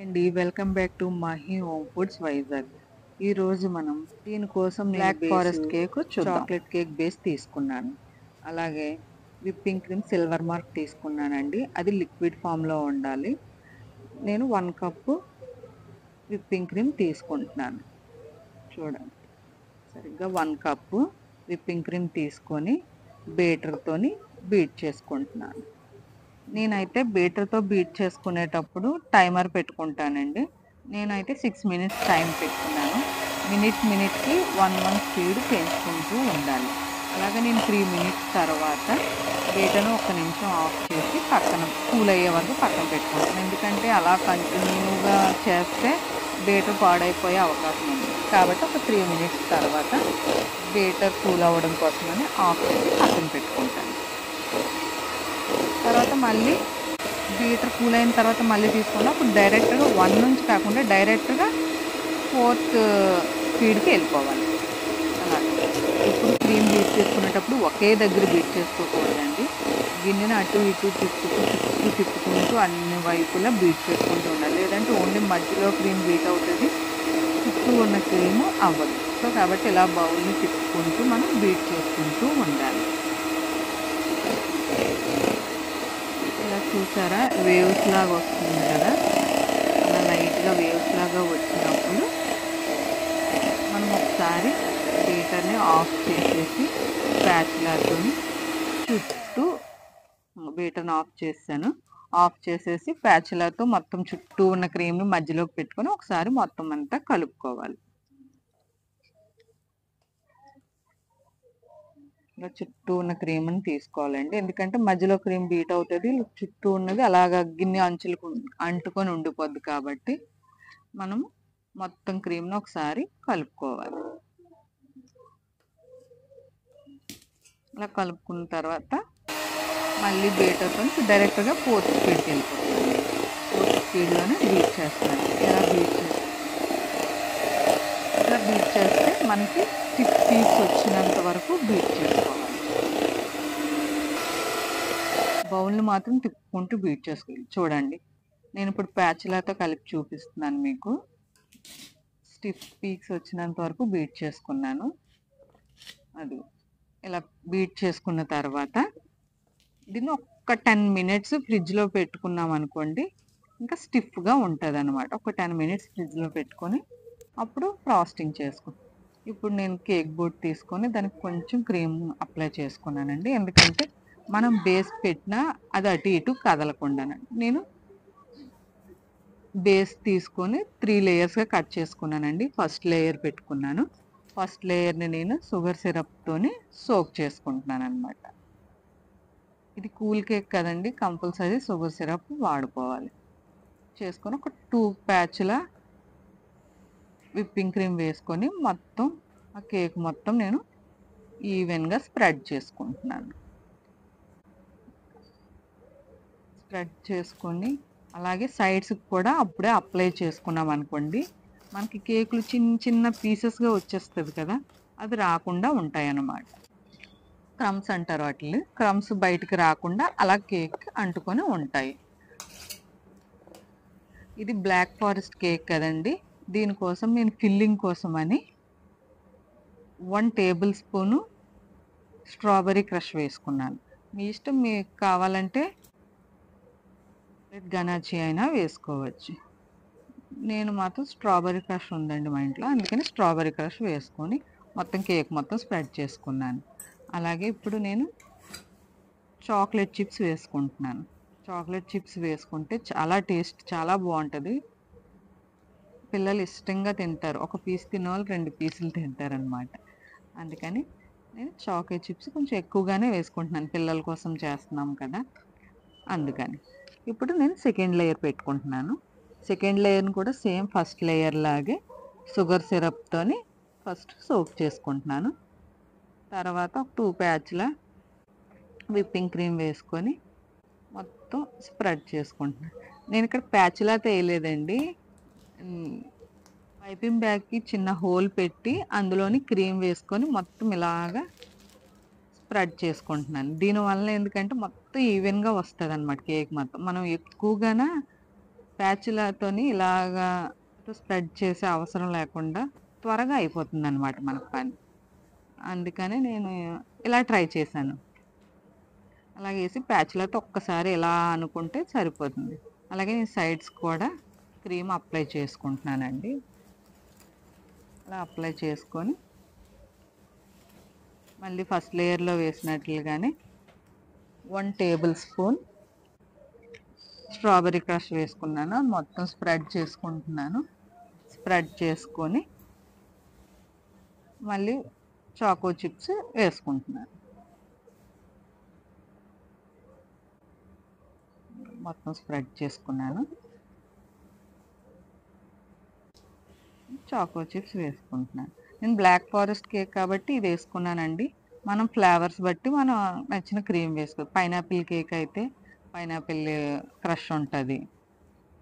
అండి welcome back to Mahi home foods Vizag. ఈరోజు మనం దీనికోసం black forest cake chocolate cake base తీసుకున్నాను. అలాగే విప్పింగ్ క్రీమ్ సిల్వర్ మార్క్ తీసుకున్నానండి. అది లిక్విడ్ ఫామ్లో ఉండాలి. నేను 1 కప్పు విప్పింగ్ క్రీమ్ తీసుకుంటున్నాను. చూడండి, సరిగ్గా 1 కప్పు విప్పింగ్ క్రీమ్ తీసుకొని బీటర్తోని బీట్ చేసుకుంటున్నాను. నేనైతే బీటర్తో బీట్ చేసుకునేటప్పుడు టైమర్ పెట్టుకుంటానండి. నేనైతే 6 మినిట్స్ టైం పెట్టుకున్నాను. మినిట్కి 1 స్పీడ్ పెంచుకుంటూ ఉండాలి. అలాగే నేను 3 మినిట్స్ తర్వాత బీటర్ను 1 నిమిషం ఆఫ్ చేసి పక్కన కూల్ అయ్యే వరకు పక్కన పెట్టుకుంటాను. ఎందుకంటే అలా కంటిన్యూగా చేస్తే బీటర్ పాడైపోయే అవకాశం ఉంది. కాబట్టి ఒక 3 మినిట్స్ తర్వాత బీటర్ కూల్ అవ్వడం కోసమని ఆఫ్ చేసి పక్కన పెట్టుకుంటాను. తర్వాత మళ్ళీ బీటర్ కూల్ అయిన తర్వాత మళ్ళీ తీసుకుని అప్పుడు డైరెక్ట్గా 1 నుంచి కాకుండా డైరెక్ట్గా 4th స్పీడ్కి వెళ్ళిపోవాలి. అలా ఇప్పుడు క్రీమ్ బీట్ చేసుకునేటప్పుడు ఒకే దగ్గర బీట్ చేసుకోకూడదండి. గిన్నెను అటు ఇటు తిప్పుకుంటూ అన్ని వైపులా బీట్ చేసుకుంటూ ఉండాలి. లేదంటే ఓన్లీ మధ్యలో క్రీమ్ బీట్ అవుతుంది, చుట్టూ ఉన్న క్రీమ్ అవ్వదు. సో కాబట్టి ఇలా బౌల్ని తిప్పుకుంటూ మనం బీట్ చేసుకుంటూ ఉండాలి. ఇలా చూసారా, వేవ్స్ లాగా వస్తుంది కదా, అలా లైట్గా వేవ్స్ లాగా వచ్చినప్పుడు మనం ఒకసారి బీటర్ని ఆఫ్ చేసేసి స్పాచులాతో చుట్టూ బీటర్ని ఆఫ్ చేసేసి స్పాచులాతో మొత్తం చుట్టూ ఉన్న క్రీమ్ని మధ్యలోకి పెట్టుకొని ఒకసారి మొత్తం అంతా కలుపుకోవాలి. ఇలా చుట్టూ ఉన్న క్రీమ్ని తీసుకోవాలండి. ఎందుకంటే మధ్యలో క్రీమ్ బీట్ అవుతుంది, చుట్టూ ఉన్నది అలాగా గిన్నె అంచులకు అంటుకొని ఉండిపోద్ది. కాబట్టి మనం మొత్తం క్రీమ్ని ఒకసారి కలుపుకోవాలి. ఇలా కలుపుకున్న తర్వాత మళ్ళీ బీటర్తో డైరెక్ట్గా 4th స్పీడ్కి వెళ్ళిపోతుంది. 4th స్పీడ్లోనే బీట్ చేస్తాను. ఇలా బీట్ చేస్తే మనకి 6 పీక్స్ వచ్చినంత వరకు బీట్ చేసుకోవాలి. బౌల్ని మాత్రం తిప్పుకుంటూ బీట్ చేసుకోవాలి. చూడండి, నేను ఇప్పుడు ప్యాచ్లాతో కలిపి చూపిస్తున్నాను మీకు. స్టిఫ్ పీక్స్ వచ్చినంత వరకు బీట్ చేసుకున్నాను. అది ఇలా బీట్ చేసుకున్న తర్వాత దీన్ని ఒక్క 10 మినిట్స్ ఫ్రిడ్జ్లో పెట్టుకున్నాం అనుకోండి, ఇంకా స్టిఫ్గా ఉంటుంది అనమాట. ఒక 10 మినిట్స్ ఫ్రిడ్జ్లో పెట్టుకొని అప్పుడు ఫ్రాస్టింగ్ చేసుకుంటాం. ఇప్పుడు నేను కేక్ బోర్డ్ తీసుకొని దానికి కొంచెం క్రీమ్ అప్లై చేసుకున్నానండి. ఎందుకంటే మనం బేస్ పెట్టినా అది అటు ఇటు కదలకుండానండి. నేను బేస్ తీసుకొని 3 లేయర్స్గా కట్ చేసుకున్నానండి. ఫస్ట్ లేయర్ పెట్టుకున్నాను. ఫస్ట్ లేయర్ని నేను షుగర్ సిరప్తోని సోక్ చేసుకుంటున్నాను అనమాట. ఇది కూల్ కేక్ కదండి, కంపల్సరీ షుగర్ సిరప్ వాడుకోవాలి. చేసుకొని ఒక 2 ప్యాచ్ల విప్పింగ్ క్రీమ్ వేసుకొని మొత్తం ఆ కేక్ మొత్తం నేను ఈవెన్గా స్ప్రెడ్ చేసుకుంటున్నాను. స్ప్రెడ్ చేసుకొని అలాగే సైడ్స్కి కూడా అప్పుడే అప్లై చేసుకున్నాం అనుకోండి, మనకి కేకులు చిన్న చిన్న పీసెస్గా వచ్చేస్తుంది కదా, అది రాకుండా ఉంటాయి అన్నమాట. క్రమ్స్ అంటారు వాటిని. క్రమ్స్ బయటికి రాకుండా అలా కేక్ అంటుకొని ఉంటాయి. ఇది బ్లాక్ ఫారెస్ట్ కేక్ కదండి, దీనికోసం నేను ఫిల్లింగ్ కోసమని 1 టేబుల్ స్పూను స్ట్రాబెర్రీ క్రష్ వేసుకున్నాను. మీ ఇష్టం, మీకు కావాలంటే గనాచి అయినా వేసుకోవచ్చు. నేను మాత్రం స్ట్రాబెర్రీ క్రష్ ఉందండి మా ఇంట్లో, అందుకని స్ట్రాబెర్రీ క్రష్ వేసుకొని మొత్తం కేక్ మొత్తం స్ప్రెడ్ చేసుకున్నాను. అలాగే ఇప్పుడు నేను చాక్లెట్ చిప్స్ వేసుకుంటున్నాను. చాక్లెట్ చిప్స్ వేసుకుంటే చాలా టేస్ట్ చాలా బాగుంటుంది. పిల్లలు ఇష్టంగా తింటారు. ఒక పీస్ తినేవాళ్ళు 2 పీసులు తింటారనమాట. అందుకని నేను చాక్లెట్ చిప్స్ కొంచెం ఎక్కువగానే వేసుకుంటున్నాను, పిల్లల కోసం చేస్తున్నాం కదా అందుకని. ఇప్పుడు నేను సెకండ్ లేయర్ పెట్టుకుంటున్నాను. సెకండ్ లేయర్ని కూడా సేమ్ ఫస్ట్ లేయర్ లాగే షుగర్ సిరప్తోని ఫస్ట్ సోక్ చేసుకుంటున్నాను. తర్వాత ఒక 2 ప్యాచ్ల విప్పింగ్ క్రీమ్ వేసుకొని మొత్తం స్ప్రెడ్ చేసుకుంటున్నాను. నేను ఇక్కడ ప్యాచ్లా వేయలేదండి, పైపింగ్ బ్యాగ్కి చిన్న హోల్ పెట్టి అందులోని క్రీమ్ వేసుకొని మొత్తం ఇలాగా స్ప్రెడ్ చేసుకుంటున్నాను. దీనివల్ల ఎందుకంటే మొత్తం ఈవెన్గా వస్తుంది అనమాట కేక్ మొత్తం. మనం ఎక్కువగానే ప్యాచులతోని ఇలాగా స్ప్రెడ్ చేసే అవసరం లేకుండా త్వరగా అయిపోతుంది అనమాట మనకు పని. అందుకని నేను ఇలా ట్రై చేశాను. అలాగేసి ప్యాచులతో ఒక్కసారి ఇలా అనుకుంటే సరిపోతుంది. అలాగే నేను సైడ్స్ కూడా క్రీమ్ అప్లై చేసుకుంటున్నానండి. అలా అప్లై చేసుకొని మళ్ళీ ఫస్ట్ లేయర్లో వేసినట్లుగానే 1 టేబుల్ స్పూన్ స్ట్రాబెర్రీ క్రష్ వేసుకున్నాను. మొత్తం స్ప్రెడ్ చేసుకుంటున్నాను. స్ప్రెడ్ చేసుకొని మళ్ళీ చాకో చిప్స్ వేసుకుంటున్నాను. మొత్తం స్ప్రెడ్ చేసుకున్నాను. చాకో చిప్స్ వేసుకుంటున్నాను. నేను బ్లాక్ ఫారెస్ట్ కేక్ కాబట్టి ఇది వేసుకున్నానండి. మనం ఫ్లేవర్స్ బట్టి మనం నచ్చిన క్రీమ్ వేసుకోవచ్చు. పైనాపిల్ కేక్ అయితే పైనాపిల్ క్రష్ ఉంటుంది,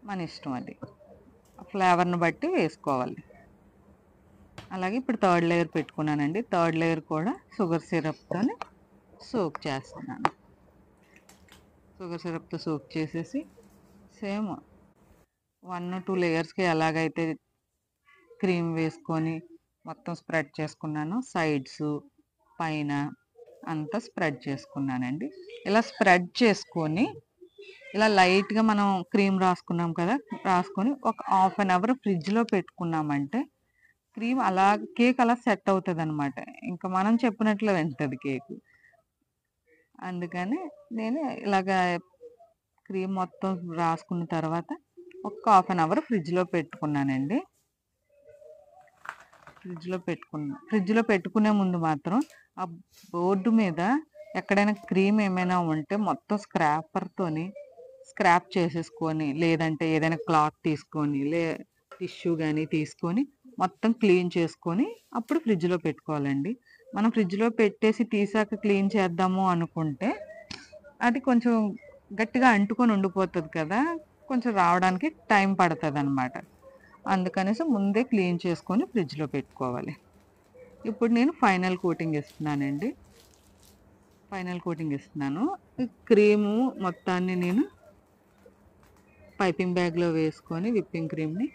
మన ఇష్టం అది. ఫ్లేవర్ని బట్టి వేసుకోవాలి. అలాగే ఇప్పుడు థర్డ్ లేయర్ పెట్టుకున్నానండి. థర్డ్ లేయర్ కూడా షుగర్ సిరప్తో సోక్ చేస్తున్నాను. షుగర్ సిరప్తో సోక్ చేసేసి సేమ్ 1-2 లేయర్స్కి ఎలాగైతే క్రీమ్ వేసుకొని మొత్తం స్ప్రెడ్ చేసుకున్నాను, సైడ్స్ పైన అంతా స్ప్రెడ్ చేసుకున్నానండి. ఇలా స్ప్రెడ్ చేసుకొని ఇలా లైట్గా మనం క్రీమ్ రాసుకున్నాం కదా, రాసుకొని ఒక 1/2 అవర్ ఫ్రిడ్జ్లో పెట్టుకున్నామంటే క్రీమ్ అలా కేక్ అలా సెట్ అవుతుంది అనమాట. ఇంకా మనం చెప్పినట్లు వింటుంది కేక్. అందుకని నేను ఇలాగా క్రీమ్ మొత్తం రాసుకున్న తర్వాత ఒక 1/2 అవర్ ఫ్రిడ్జ్లో పెట్టుకున్నానండి. ఫ్రిడ్జ్లో పెట్టుకునే ముందు మాత్రం ఆ బోర్డు మీద ఎక్కడైనా క్రీమ్ ఏమైనా ఉంటే మొత్తం స్క్రాపర్తోని స్క్రాప్ చేసేసుకొని, లేదంటే ఏదైనా క్లాత్ తీసుకొని టిష్యూ కానీ తీసుకొని మొత్తం క్లీన్ చేసుకొని అప్పుడు ఫ్రిడ్జ్లో పెట్టుకోవాలండి. మనం ఫ్రిడ్జ్లో పెట్టేసి తీసాక క్లీన్ చేద్దాము అనుకుంటే అది కొంచెం గట్టిగా అంటుకొని ఉండిపోతుంది కదా, కొంచెం రావడానికి టైం పడుతుంది అనమాట. అందుకనేసి ముందే క్లీన్ చేసుకొని ఫ్రిడ్జ్లో పెట్టుకోవాలి. ఇప్పుడు నేను ఫైనల్ కోటింగ్ ఇస్తున్నానండి. క్రీము మొత్తాన్ని నేను పైపింగ్ బ్యాగ్లో వేసుకొని విప్పింగ్ క్రీమ్ని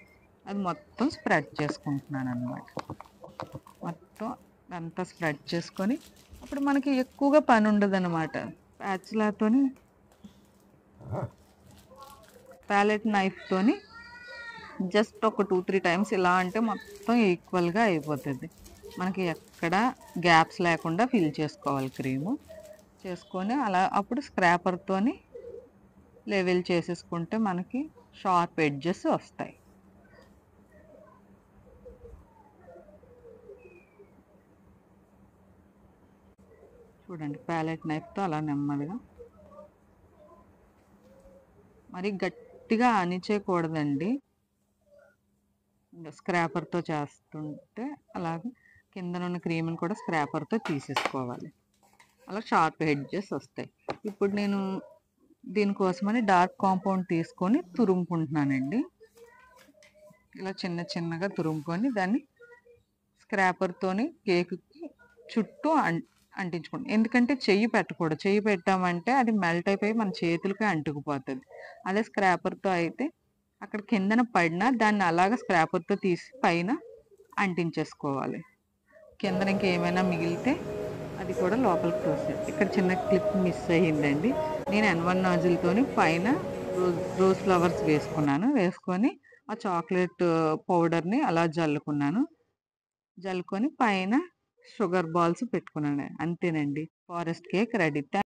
అది మొత్తం స్ప్రెడ్ చేసుకుంటున్నాను అనమాట. మొత్తం అంతా స్ప్రెడ్ చేసుకొని అప్పుడు మనకి ఎక్కువగా పని ఉండదు అనమాట. ప్యాచ్లాతోని ప్యాలెట్ నైఫ్తోని జస్ట్ ఒక 2-3 టైమ్స్ ఇలా అంటే మొత్తం ఈక్వల్గా అయిపోతుంది. మనకి ఎక్కడ గ్యాప్స్ లేకుండా ఫిల్ చేసుకోవాలి క్రీము. చేసుకొని అలా అప్పుడు స్క్రాపర్తోని లెవెల్ చేసేసుకుంటే మనకి షార్ప్ ఎడ్జెస్ వస్తాయి. చూడండి, ప్యాలెట్ నైఫ్తో అలా నెమ్మదిగా, మరి గట్టిగా అణిచేయకూడదండి. స్క్రాపర్తో చేస్తుంటే అలాగే కిందనున్న క్రీమ్ని కూడా స్క్రాపర్తో తీసేసుకోవాలి. అలా షార్ప్ ఎడ్జెస్ వస్తాయి. ఇప్పుడు నేను దీనికోసమని డార్క్ కాంపౌండ్ తీసుకొని తురుముకుంటున్నానండి. ఇలా చిన్న చిన్నగా తురుముకొని దాన్ని స్క్రాపర్తోని కేక్కి చుట్టూ అంటించుకోండి. ఎందుకంటే చెయ్యి పెట్టకూడదు. చెయ్యి పెట్టామంటే అది మెల్ట్ అయిపోయి మన చేతులకే అంటుకుపోతుంది. అదే స్క్రాపర్తో అయితే అక్కడ కిందన పడినా దాన్ని అలాగ స్క్రాపర్తో తీసి పైన అంటించేసుకోవాలి. కిందన ఇంకేమైనా మిగిలితే అది కూడా లోపలికి తోసేది. ఇక్కడ చిన్న క్లిప్ మిస్ అయ్యిందండి. నేను N1 నాజిల్తోని పైన రోజ్ ఫ్లవర్స్ వేసుకొని ఆ చాక్లెట్ పౌడర్ని అలా జల్లుకొని పైన షుగర్ బాల్స్ పెట్టుకున్నాను. అంతేనండి, ఫారెస్ట్ కేక్ రెడీ.